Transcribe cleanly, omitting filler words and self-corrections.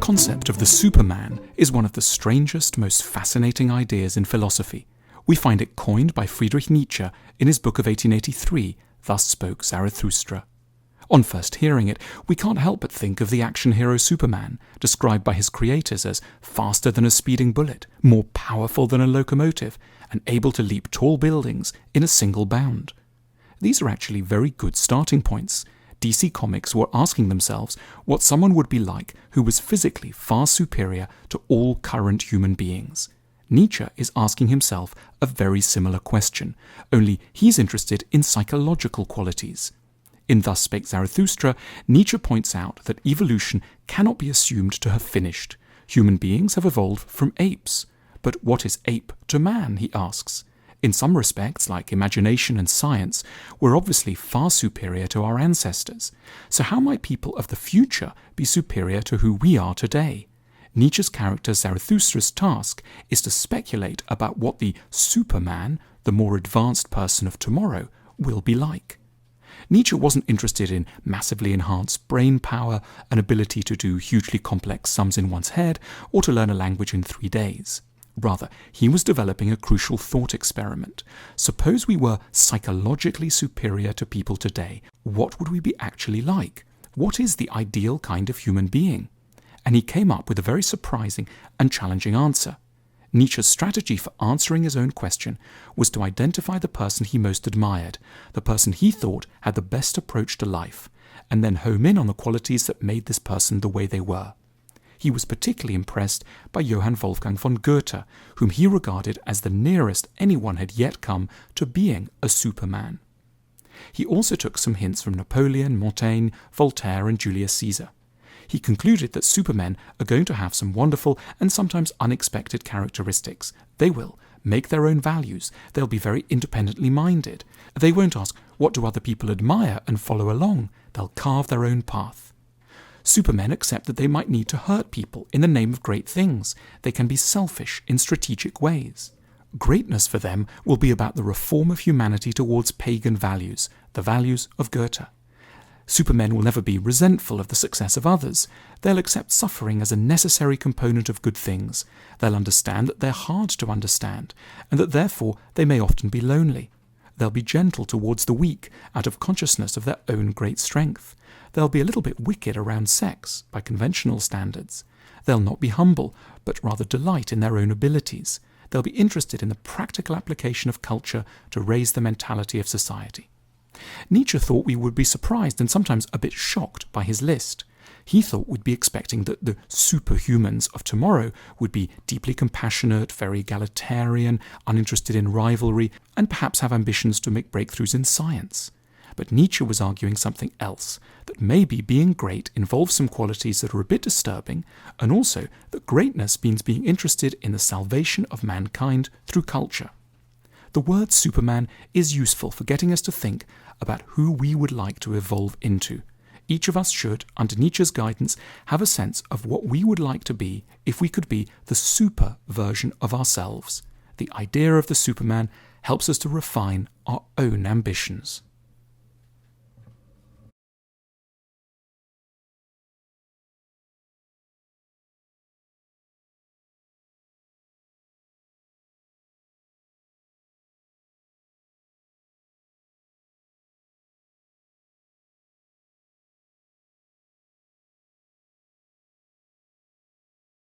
concept of the Superman is one of the strangest, most fascinating ideas in philosophy. We find it coined by Friedrich Nietzsche in his book of 1883, Thus Spoke Zarathustra. On first hearing it, we can't help but think of the action hero Superman, described by his creators as faster than a speeding bullet, more powerful than a locomotive, and able to leap tall buildings in a single bound. These are actually very good starting points. DC Comics were asking themselves what someone would be like who was physically far superior to all current human beings. Nietzsche is asking himself a very similar question, only he's interested in psychological qualities. In Thus Spake Zarathustra, Nietzsche points out that evolution cannot be assumed to have finished. Human beings have evolved from apes. But what is ape to man, he asks. In some respects, like imagination and science, we're obviously far superior to our ancestors. So how might people of the future be superior to who we are today? Nietzsche's character Zarathustra's task is to speculate about what the Superman, the more advanced person of tomorrow, will be like. Nietzsche wasn't interested in massively enhanced brain power, an ability to do hugely complex sums in one's head, or to learn a language in 3 days. Rather, he was developing a crucial thought experiment. Suppose we were psychologically superior to people today, what would we be actually like? What is the ideal kind of human being? And he came up with a very surprising and challenging answer. Nietzsche's strategy for answering his own question was to identify the person he most admired, the person he thought had the best approach to life, and then home in on the qualities that made this person the way they were. He was particularly impressed by Johann Wolfgang von Goethe, whom he regarded as the nearest anyone had yet come to being a Superman. He also took some hints from Napoleon, Montaigne, Voltaire, and Julius Caesar. He concluded that supermen are going to have some wonderful and sometimes unexpected characteristics. They will make their own values. They'll be very independently minded. They won't ask, what do other people admire, and follow along. They'll carve their own path. Supermen accept that they might need to hurt people in the name of great things. They can be selfish in strategic ways. Greatness for them will be about the reform of humanity towards pagan values, the values of Goethe. Supermen will never be resentful of the success of others. They'll accept suffering as a necessary component of good things. They'll understand that they're hard to understand, and that therefore they may often be lonely. They'll be gentle towards the weak, out of consciousness of their own great strength. They'll be a little bit wicked around sex, by conventional standards. They'll not be humble, but rather delight in their own abilities. They'll be interested in the practical application of culture to raise the mentality of society. Nietzsche thought we would be surprised and sometimes a bit shocked by his list. He thought we'd be expecting that the superhumans of tomorrow would be deeply compassionate, very egalitarian, uninterested in rivalry, and perhaps have ambitions to make breakthroughs in science. But Nietzsche was arguing something else, that maybe being great involves some qualities that are a bit disturbing, and also that greatness means being interested in the salvation of mankind through culture. The word Superman is useful for getting us to think about who we would like to evolve into. Each of us should, under Nietzsche's guidance, have a sense of what we would like to be if we could be the super version of ourselves. The idea of the Superman helps us to refine our own ambitions.